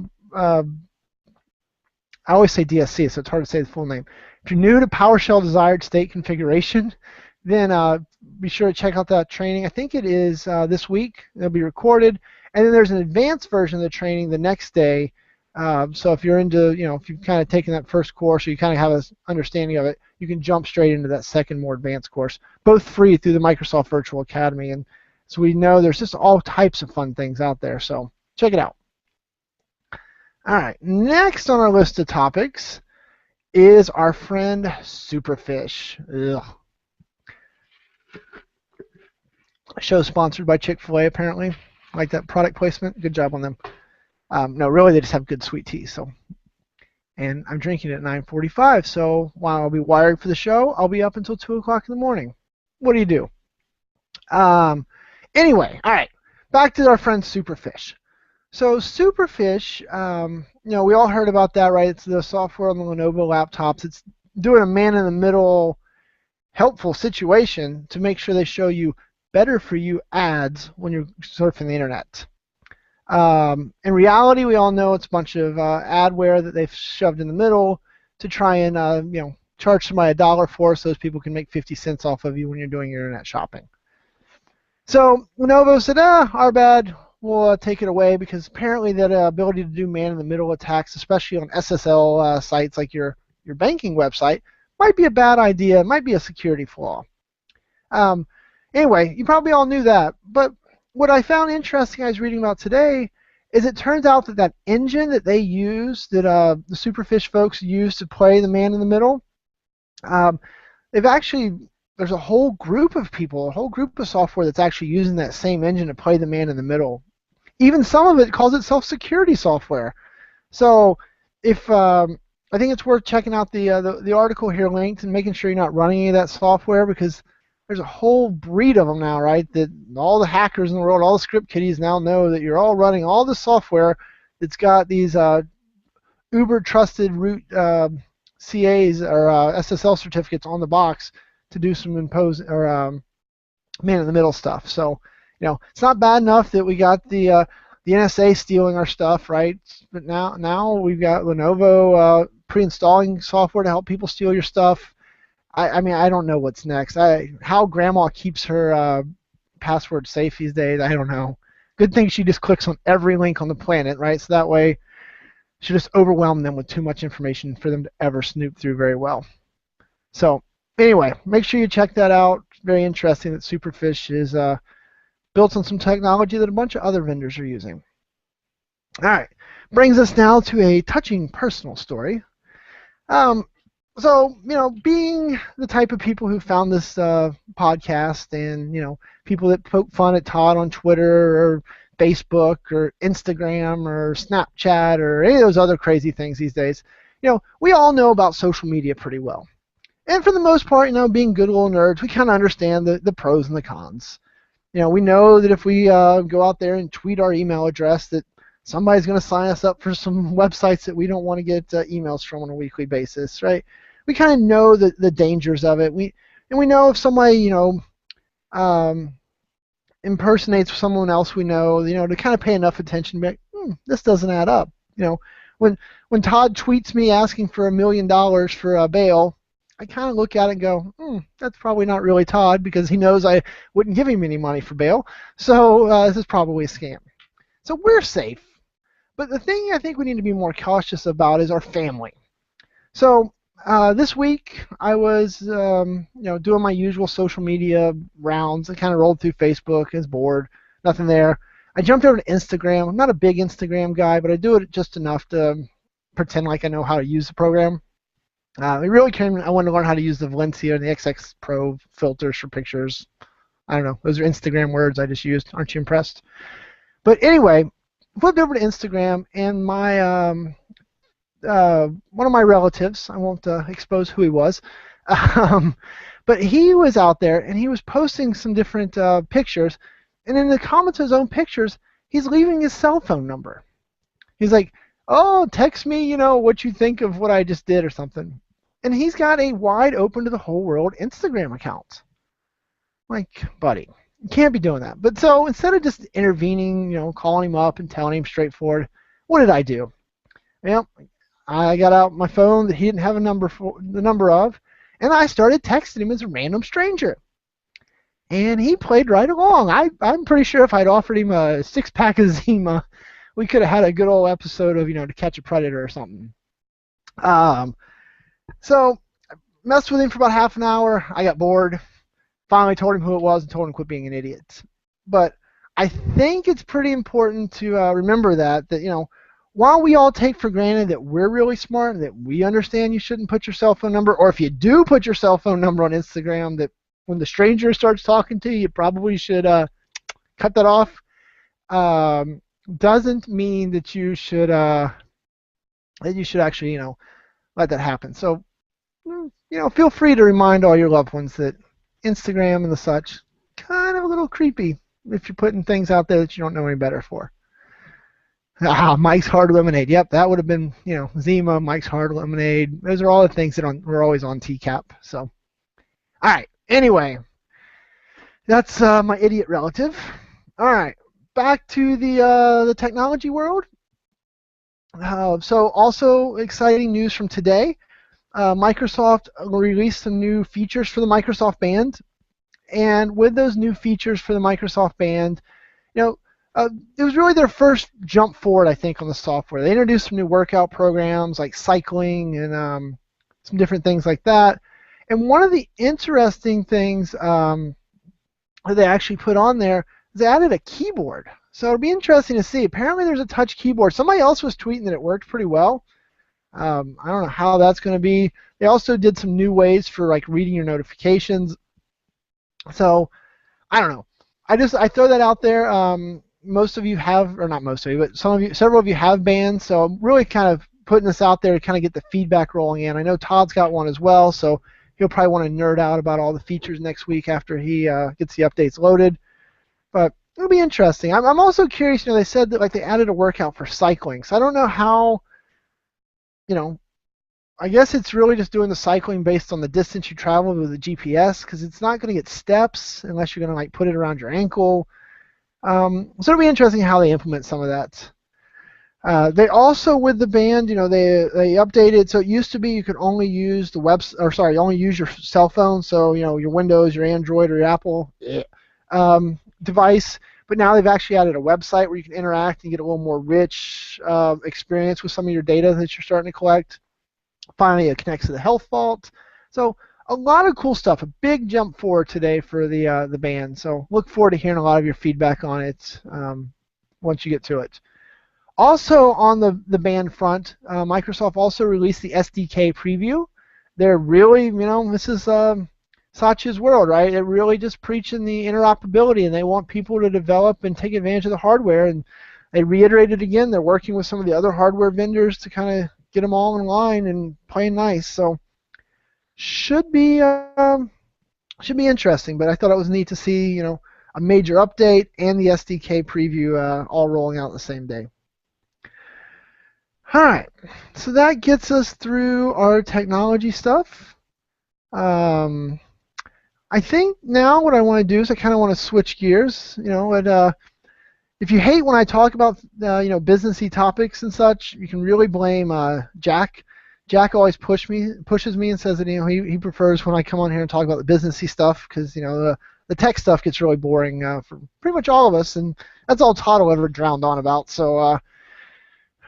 Speaker 1: I always say DSC, so it's hard to say the full name. If you're new to PowerShell desired state configuration, then be sure to check out that training. I think it is this week. It'll be recorded. And then there's an advanced version of the training the next day. So if you're into, if you've kind of taken that first course or you kind of have an understanding of it, you can jump straight into that second, more advanced course, both free through the Microsoft Virtual Academy. And so we know there's just all types of fun things out there. So check it out. All right, next on our list of topics is our friend Superfish. Ugh. Show sponsored by Chick-fil-A, apparently. Like that product placement. Good job on them. No, really, they just have good sweet tea. So, and I'm drinking it at 9:45. So while I'll be wired for the show, I'll be up until 2 o'clock in the morning. What do you do? Anyway, all right. Back to our friend Superfish. So Superfish, we all heard about that, right? It's the software on the Lenovo laptops. It's doing a man-in-the-middle helpful situation to make sure they show you better for you ads when you're surfing the internet. In reality, we all know it's a bunch of adware that they've shoved in the middle to try and charge somebody $1 for, so those people can make 50 cents off of you when you're doing your internet shopping. So Lenovo said, our bad. We'll take it away because apparently that ability to do man-in-the-middle attacks, especially on SSL sites like your banking website, might be a bad idea. It might be a security flaw. Anyway, you probably all knew that. But what I found interesting I was reading about today is it turns out that engine that they use, that the Superfish folks use to play the man-in-the-middle, there's a whole group of people, a whole group of software that's actually using that same engine to play the man-in-the-middle. Even some of it calls itself security software. So if I think it's worth checking out the article here linked and making sure you're not running any of that software, because there's a whole breed of them now, right? That all the hackers in the world, all the script kiddies now know that you're all running all the software that's got these uber trusted root CAs or SSL certificates on the box to do some man-in-the-middle stuff. So, it's not bad enough that we got the NSA stealing our stuff, right? But now we've got Lenovo pre-installing software to help people steal your stuff. I mean, I don't know what's next. How Grandma keeps her password safe these days, I don't know. Good thing she just clicks on every link on the planet, right? So that way she just overwhelm them with too much information for them to ever snoop through very well. So anyway, make sure you check that out. Very interesting that Superfish is built on some technology that a bunch of other vendors are using. All right, brings us now to a touching personal story. Um, so, being the type of people who found this podcast, and people that poke fun at Todd on Twitter or Facebook or Instagram or Snapchat or any of those other crazy things these days, we all know about social media pretty well. And for the most part, being good little nerds, we kind of understand the pros and the cons. We know that if we go out there and tweet our email address, that somebody's going to sign us up for some websites that we don't want to get emails from on a weekly basis, right? We kind of know the dangers of it. We know if somebody, impersonates someone else we know, to kind of pay enough attention to be like, this doesn't add up. When Todd tweets me asking for $1 million for bail, I kind of look at it and go, that's probably not really Todd, because he knows I wouldn't give him any money for bail. So this is probably a scam. So we're safe. But the thing I think we need to be more cautious about is our family. So this week I was, doing my usual social media rounds. I kind of rolled through Facebook. I was bored. Nothing there. I jumped over to Instagram. I'm not a big Instagram guy, but I do it just enough to pretend like I know how to use the program. I wanted to learn how to use the Valencia and the XX Pro filters for pictures. I don't know. Those are Instagram words I just used. Aren't you impressed? But anyway, flipped over to Instagram, and my one of my relatives, I won't expose who he was, but he was out there, and he was posting some different pictures, and in the comments of his own pictures, he's leaving his cell phone number. He's like, oh, text me, what you think of what I just did or something. And he's got a wide open to the whole world Instagram account. Like, buddy, you can't be doing that. But so instead of just intervening, calling him up and telling him straightforward, what did I do? Well, I got out my phone that he didn't have the number of, and I started texting him as a random stranger. And he played right along. I'm pretty sure if I'd offered him a 6-pack of Zima, we could have had a good old episode of, To Catch a Predator or something. So I messed with him for about half an hour. I got bored. Finally told him who it was and told him to quit being an idiot. But I think it's pretty important to remember that while we all take for granted that we're really smart and that we understand you shouldn't put your cell phone number, or if you do put your cell phone number on Instagram, that when the stranger starts talking to you, you probably should cut that off, doesn't mean that you should actually let that happen. So feel free to remind all your loved ones that Instagram and the such, kind of a little creepy if you're putting things out there that you don't know any better for. Mike's Hard Lemonade. Yep, that would have been, Zima, Mike's Hard Lemonade. Those are all the things that were always on TCAP. So, all right. Anyway, that's my idiot relative. All right, back to the technology world. So also exciting news from today. Microsoft released some new features for the Microsoft Band, and with those new features for the Microsoft Band, it was really their first jump forward, I think, on the software. They introduced some new workout programs like cycling and some different things like that. And one of the interesting things that they actually put on there is they added a keyboard. So it'll be interesting to see. Apparently there's a touch keyboard. Somebody else was tweeting that it worked pretty well. I don't know how that's going to be. They also did some new ways for like reading your notifications. So I don't know. I throw that out there. Most of you have, or not most of you, but several of you have bands. So I'm really kind of putting this out there to kind of get the feedback rolling in. I know Todd's got one as well, so he'll probably want to nerd out about all the features next week after he gets the updates loaded. But it'll be interesting. I'm also curious. They said that they added a workout for cycling. So I don't know how. I guess it's really just doing the cycling based on the distance you travel with the GPS, because it's not going to get steps unless you're going to put it around your ankle. So it'll be interesting how they implement some of that. They also, with the band, they updated. So it used to be you could only use only use your cell phone. So your Windows, your Android, or your Apple device. But now they've actually added a website where you can interact and get a little more rich experience with some of your data that you're starting to collect. Finally, it connects to the Health Vault. So a lot of cool stuff. A big jump forward today for the band. So look forward to hearing a lot of your feedback on it once you get to it. Also on the band front, Microsoft also released the SDK preview. They're really, this is Satya's world, right? They're really just preaching the interoperability, and they want people to develop and take advantage of the hardware. And they reiterated again, they're working with some of the other hardware vendors to kind of get them all in line and playing nice. So should be interesting. But I thought it was neat to see, a major update and the SDK preview all rolling out the same day. All right, so that gets us through our technology stuff. I think now what I want to do is I kind of want to switch gears. If you hate when I talk about businessy topics and such, you can really blame Jack. Jack always pushes me and says that he prefers when I come on here and talk about the businessy stuff because the tech stuff gets really boring for pretty much all of us, and that's all Todd will ever drowned on about. So.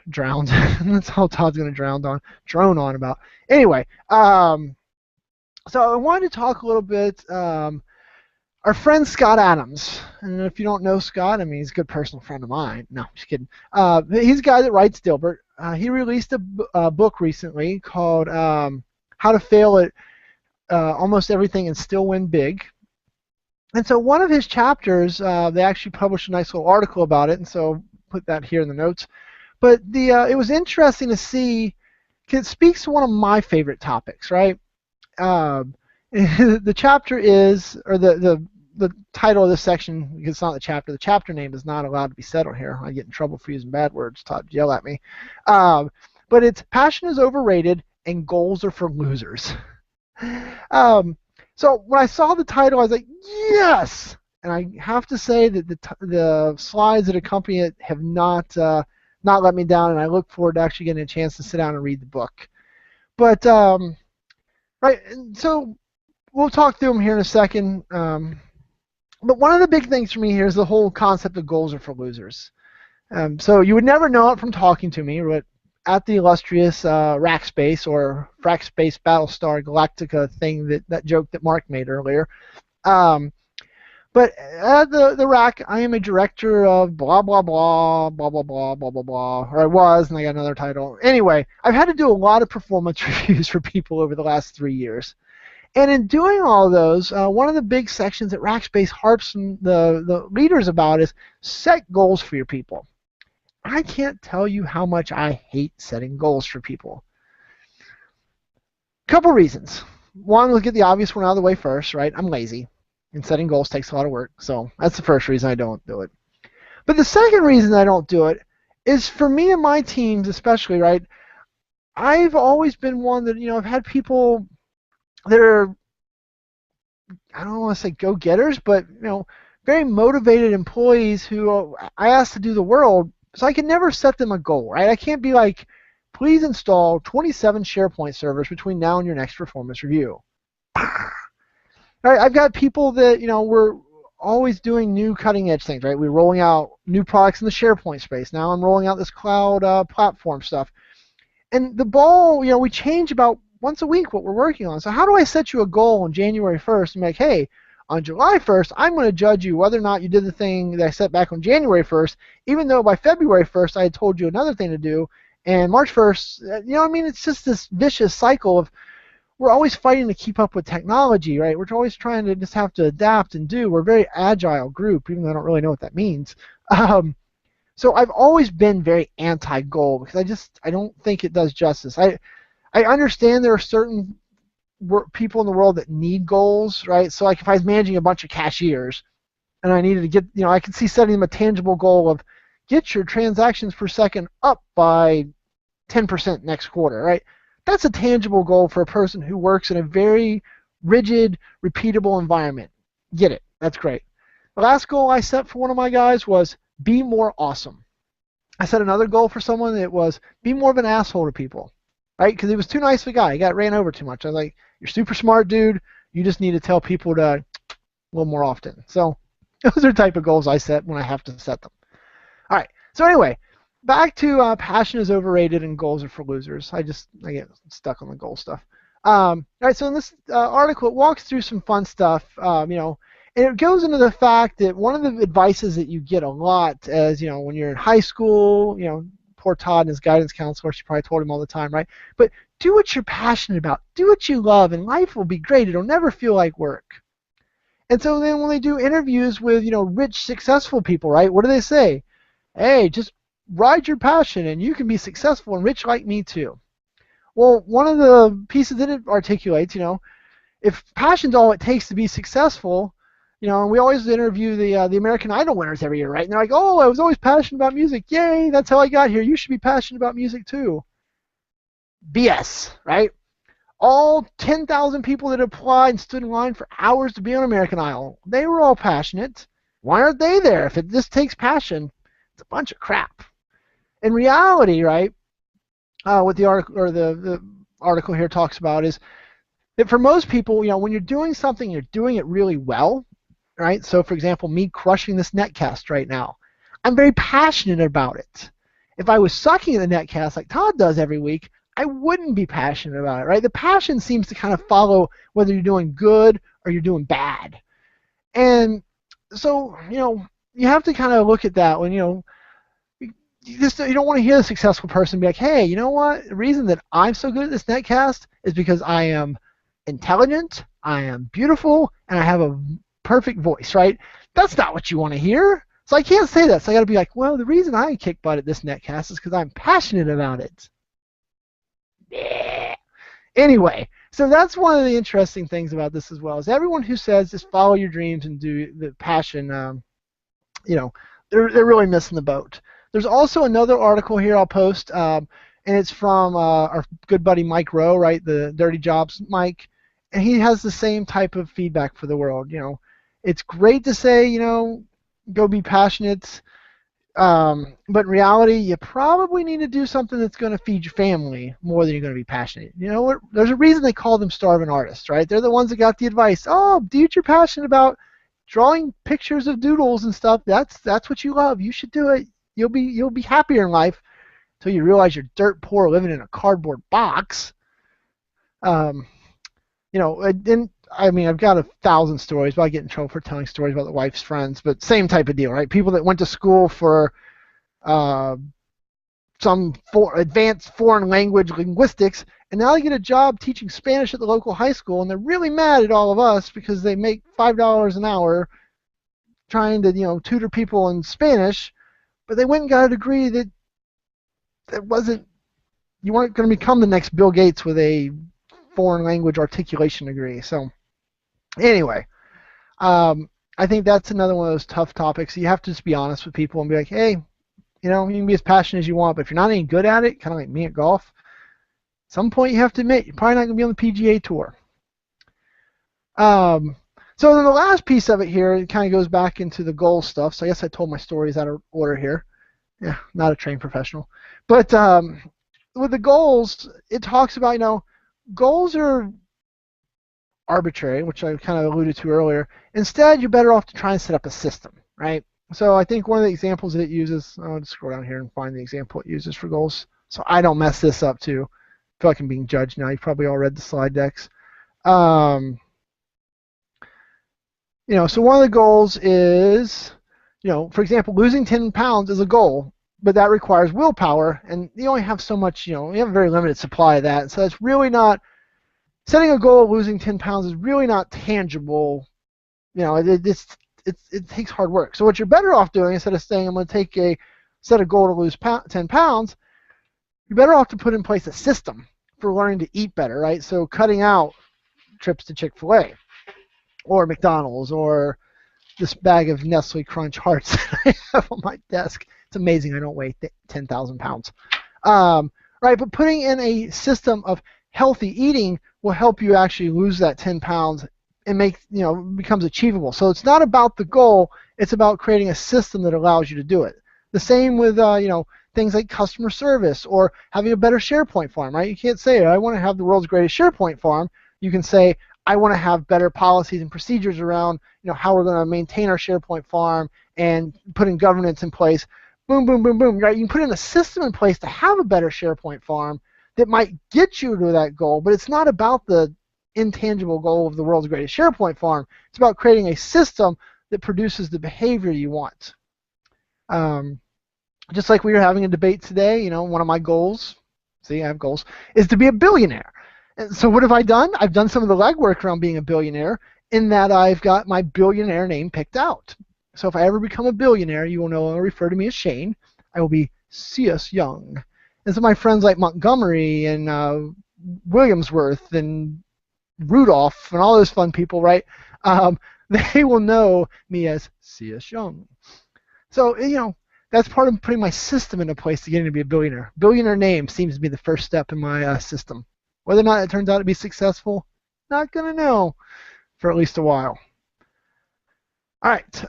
Speaker 1: Drowned. That's all Todd's going to drone on about. Anyway, so I wanted to talk a little bit. Our friend Scott Adams, and if you don't know Scott, I mean, he's a good personal friend of mine. No, just kidding. He's a guy that writes Dilbert. He released a book recently called How to Fail at Almost Everything and Still Win Big. And so one of his chapters, they actually published a nice little article about it, and so put that here in the notes. But it was interesting to see, because it speaks to one of my favorite topics, right? The chapter is, or the title of this section, because it's not the chapter name is not allowed to be said on here. I get in trouble for using bad words. Todd yell at me. But it's passion is overrated and goals are for losers. So when I saw the title, I was like, yes! And I have to say that the slides that accompany it have not let me down, and I look forward to actually getting a chance to sit down and read the book. But right, so we'll talk through them here in a second. But one of the big things for me here is the whole concept of goals are for losers. So you would never know it from talking to me, but at the illustrious Rackspace or Frackspace Battlestar Galactica thing, that joke that Mark made earlier. But at the RAC, I am a director of blah, blah, blah, blah, blah, blah, blah, blah, blah, or I was, and I got another title. Anyway, I've had to do a lot of performance reviews for people over the last 3 years. And in doing all of those, one of the big sections that Rackspace harps the leaders about is set goals for your people. I can't tell you how much I hate setting goals for people. Couple reasons. One, let's get the obvious one out of the way first, right? I'm lazy. And setting goals takes a lot of work, so that's the first reason I don't do it. But the second reason I don't do it is for me and my teams especially, right? I've always been one that, I've had people that are, I don't want to say go-getters, but, very motivated employees who I ask to do the world, so I can never set them a goal, right? I can't be like, please install 27 SharePoint servers between now and your next performance review. Right, I've got people that, we're always doing new cutting edge things, right? We're rolling out new products in the SharePoint space. Now I'm rolling out this cloud platform stuff. And the ball, we change about once a week what we're working on. So how do I set you a goal on January 1st and be like, hey, on July 1st, I'm going to judge you whether or not you did the thing that I set back on January 1st, even though by February 1st I had told you another thing to do, and March 1st, it's just this vicious cycle of we're always fighting to keep up with technology, right? We're always trying to just have to adapt and do. We're a very agile group, even though I don't really know what that means. So I've always been very anti-goal because I don't think it does justice. I understand there are certain people in the world that need goals, right? So like if I was managing a bunch of cashiers and I needed to get, I could see setting them a tangible goal of get your transactions per second up by 10% next quarter, right? That's a tangible goal for a person who works in a very rigid, repeatable environment. Get it. That's great. The last goal I set for one of my guys was be more awesome. I set another goal for someone that was be more of an asshole to people, right? Because he was too nice of a guy. He got ran over too much. I was like, you're super smart, dude. You just need to tell people to a little more often. So those are the type of goals I set when I have to set them. All right. So anyway, back to passion is overrated and goals are for losers. I get stuck on the goal stuff. Right, so in this article, it walks through some fun stuff, and it goes into the fact that one of the advices that you get a lot as, when you're in high school, poor Todd and his guidance counselor, she probably told him all the time, right? But do what you're passionate about, do what you love, and life will be great. It'll never feel like work. And so then when they do interviews with, rich, successful people, right, what do they say? Hey, just ride your passion and you can be successful and rich like me too. Well, one of the pieces that it articulates, if passion's all it takes to be successful, and we always interview the American Idol winners every year, right? And they're like, oh, I was always passionate about music. Yay, that's how I got here. You should be passionate about music too. BS, right? All 10,000 people that applied and stood in line for hours to be on American Idol, they were all passionate. Why aren't they there? If it just takes passion, it's a bunch of crap. In reality, right, what the article or the article here talks about is that for most people, when you're doing something, you're doing it really well, right? So, for example, me crushing this Netcast right now, I'm very passionate about it. If I was sucking at the Netcast like Todd does every week, I wouldn't be passionate about it, right? The passion seems to kind of follow whether you're doing good or you're doing bad. And so, you have to kind of look at that when, you don't want to hear the successful person be like, hey, you know what? The reason that I'm so good at this Netcast is because I am intelligent, I am beautiful, and I have a perfect voice, right? That's not what you want to hear. So I can't say that. So I got to be like, well, the reason I kick butt at this Netcast is because I'm passionate about it. Yeah. Anyway, so that's one of the interesting things about this as well, is everyone who says just follow your dreams and do the passion, they're really missing the boat. There's also another article here I'll post, and it's from our good buddy Mike Rowe, right, the Dirty Jobs Mike, and he has the same type of feedback for the world. It's great to say, go be passionate, but in reality, you probably need to do something that's going to feed your family more than you're going to be passionate. You know what? There's a reason they call them starving artists, right? They're the ones that got the advice. Oh, do what you're passionate about, drawing pictures of doodles and stuff. That's what you love. You should do it. You'll be happier in life until you realize you're dirt poor living in a cardboard box. And I mean, I've got 1,000 stories, but I get in trouble for telling stories about the wife's friends. But same type of deal, right? People that went to school for some advanced foreign language linguistics, and now they get a job teaching Spanish at the local high school, and they're really mad at all of us because they make $5 an hour trying to tutor people in Spanish, but they went and got a degree that wasn't. You weren't going to become the next Bill Gates with a foreign language articulation degree. So anyway, I think that's another one of those tough topics. You have to just be honest with people and be like, hey, you can be as passionate as you want, but if you're not any good at it, kind of like me at golf, at some point you have to admit you're probably not going to be on the PGA Tour. So then the last piece of it here, it kind of goes back into the goal stuff. So I guess I told my stories out of order here. Yeah, not a trained professional. But with the goals, it talks about, goals are arbitrary, which I kind of alluded to earlier. Instead, you're better off to try and set up a system, right? So I think one of the examples that it uses, I'll just scroll down here and find the example it uses for goals so I don't mess this up too. I feel like I'm being judged now. You've probably all read the slide decks. So one of the goals is, for example, losing 10 pounds is a goal, but that requires willpower, and you only have so much, you have a very limited supply of that. So it's really not, setting a goal of losing 10 pounds is really not tangible. It takes hard work. So what you're better off doing, instead of saying I'm going to set a goal to lose 10 pounds, you're better off to put in place a system for learning to eat better, right? So cutting out trips to Chick-fil-A or McDonald's or this bag of Nestle Crunch Hearts that I have on my desk. It's amazing I don't weigh 10,000 pounds. Right, but putting in a system of healthy eating will help you actually lose that 10 pounds and becomes achievable. So it's not about the goal, it's about creating a system that allows you to do it. The same with things like customer service or having a better SharePoint farm, right? You can't say, I want to have the world's greatest SharePoint farm. You can say, I want to have better policies and procedures around how we're going to maintain our SharePoint farm and putting governance in place. Boom, boom, boom, boom, right? You can put in a system in place to have a better SharePoint farm that might get you to that goal, but it's not about the intangible goal of the world's greatest SharePoint farm. It's about creating a system that produces the behavior you want. Just like we were having a debate today, one of my goals, see, I have goals, is to be a billionaire. And so what have I done? I've done some of the legwork around being a billionaire in that I've got my billionaire name picked out. So if I ever become a billionaire, you will no longer refer to me as Shane. I will be C.S. Young. And so my friends like Montgomery and Williamsworth and Rudolph and all those fun people, right? They will know me as C.S. Young. So, that's part of putting my system into place to getting to be a billionaire. Billionaire name seems to be the first step in my system. Whether or not it turns out to be successful, not going to know for at least a while. All right.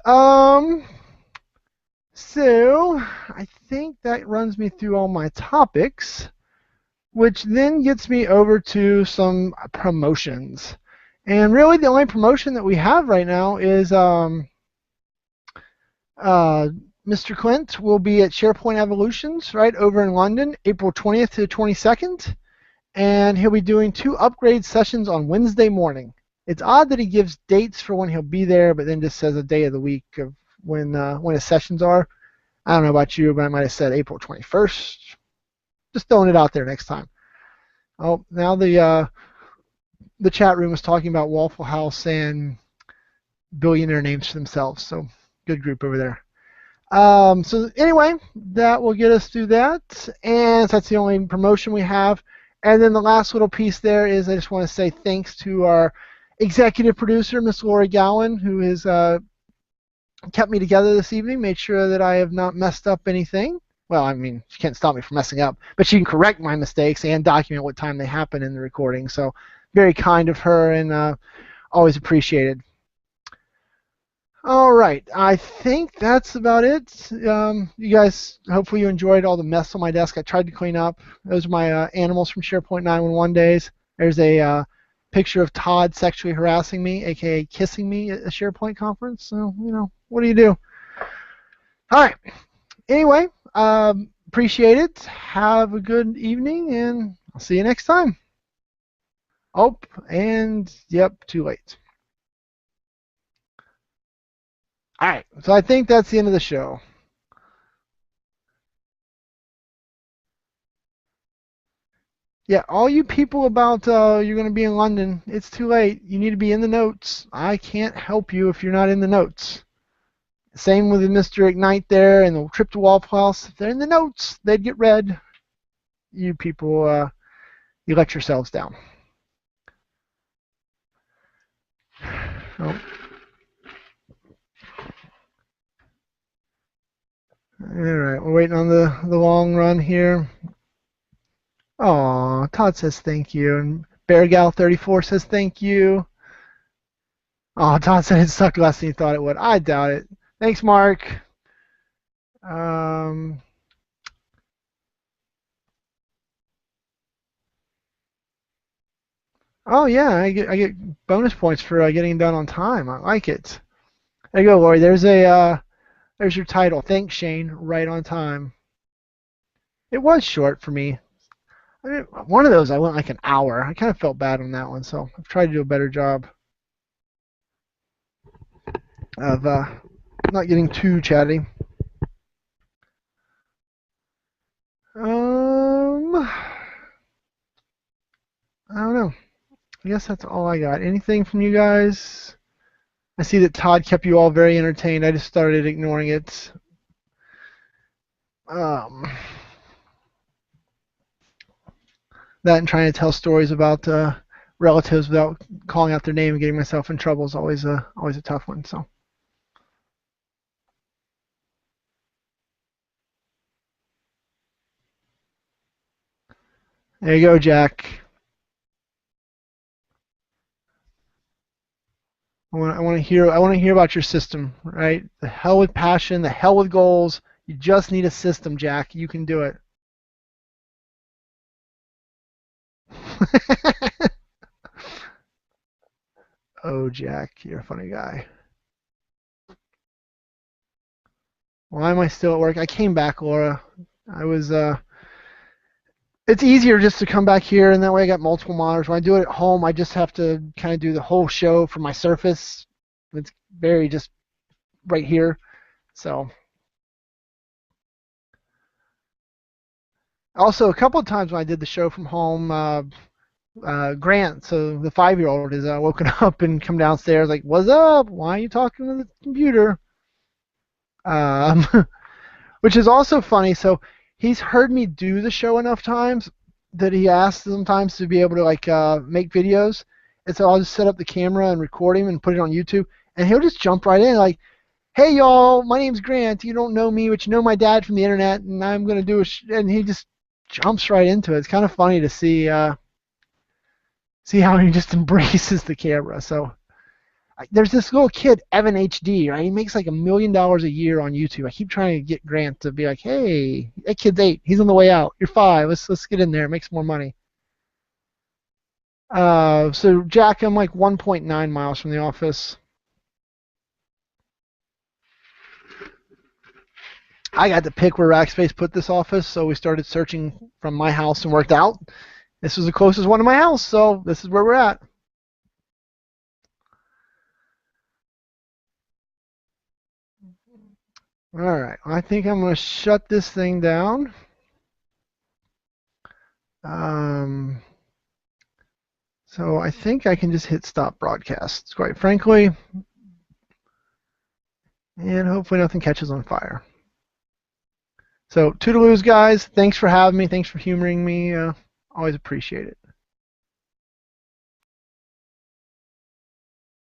Speaker 1: So I think that runs me through all my topics, which then gets me over to some promotions. And really the only promotion that we have right now is Mr. Clint will be at SharePoint Evolutions right over in London, April 20th to the 22nd. And he'll be doing 2 upgrade sessions on Wednesday morning. It's odd that he gives dates for when he'll be there, but then just says a day of the week of when his sessions are. I don't know about you, but I might have said April 21st. Just throwing it out there next time. Oh, now the chat room is talking about Waffle House and billionaire names for themselves. So good group over there. So anyway, that will get us through that, and that's the only promotion we have. And then the last little piece there is I just want to say thanks to our executive producer, Miss Lori Gowan, who has kept me together this evening, made sure that I have not messed up anything. Well, I mean, she can't stop me from messing up, but she can correct my mistakes and document what time they happen in the recording. So very kind of her and always appreciated. All right, I think that's about it. You guys, hopefully you enjoyed all the mess on my desk. I tried to clean up. Those are my animals from SharePoint 911 days. There's a picture of Todd sexually harassing me, aka kissing me at a SharePoint conference. So, what do you do? All right. Anyway, appreciate it. Have a good evening, and I'll see you next time. Oh, and yep, too late. All right, so I think that's the end of the show. Yeah, all you people about you're going to be in London, it's too late. You need to be in the notes. I can't help you if you're not in the notes. Same with Mr. Ignite there and the trip to Waffle House. If they're in the notes, they'd get read. You people, you let yourselves down. Oh. All right, we're waiting on the long run here. Oh, Todd says thank you, and BearGal34 says thank you. Oh, Todd said it sucked less than he thought it would. I doubt it. Thanks, Mark. Oh yeah, I get bonus points for getting done on time. I like it. There you go, Lori. There's your title. Thanks, Shane. Right on time. It was short for me. I mean, one of those I went like an hour. I kind of felt bad on that one, so I've tried to do a better job of not getting too chatty. I don't know. I guess that's all I got. Anything from you guys? I see that Todd kept you all very entertained. I just started ignoring it. That and trying to tell stories about relatives without calling out their name and getting myself in trouble is always a tough one. So. There you go, Jack. I want to hear about your system, right? The hell with passion, the hell with goals. You just need a system, Jack. You can do it. Oh, Jack, you're a funny guy. Why am I still at work? I came back, Laura. I was it's easier just to come back here, and that way I got multiple monitors. When I do it at home, I just have to kind of do the whole show from my Surface. It's very just right here. So also a couple of times when I did the show from home, Grant, so the 5-year-old, is woken up and come downstairs like, "What's up? Why are you talking to the computer?" Um, which is also funny. So he's heard me do the show enough times that he asks sometimes to be able to like make videos, and so I'll just set up the camera and record him and put it on YouTube, and he'll just jump right in like, "Hey y'all, my name's Grant. You don't know me, but you know my dad from the internet, and I'm gonna do and he just jumps right into it. It's kind of funny to see how he just embraces the camera. So there's this little kid, Evan HD, right? He makes like $1 million a year on YouTube. I keep trying to get Grant to be like, "Hey, that kid's 8. He's on the way out. You're 5. Let's get in there. Make some more money." So Jack, I'm like 1.9 miles from the office. I got to pick where Rackspace put this office, so we started searching from my house and worked out. This was the closest one to my house, so this is where we're at. All right, I think I'm going to shut this thing down. Um, so I think I can just hit stop broadcast, quite frankly, and hopefully nothing catches on fire. So toodaloos, guys. Thanks for having me. Thanks for humoring me. Always appreciate it.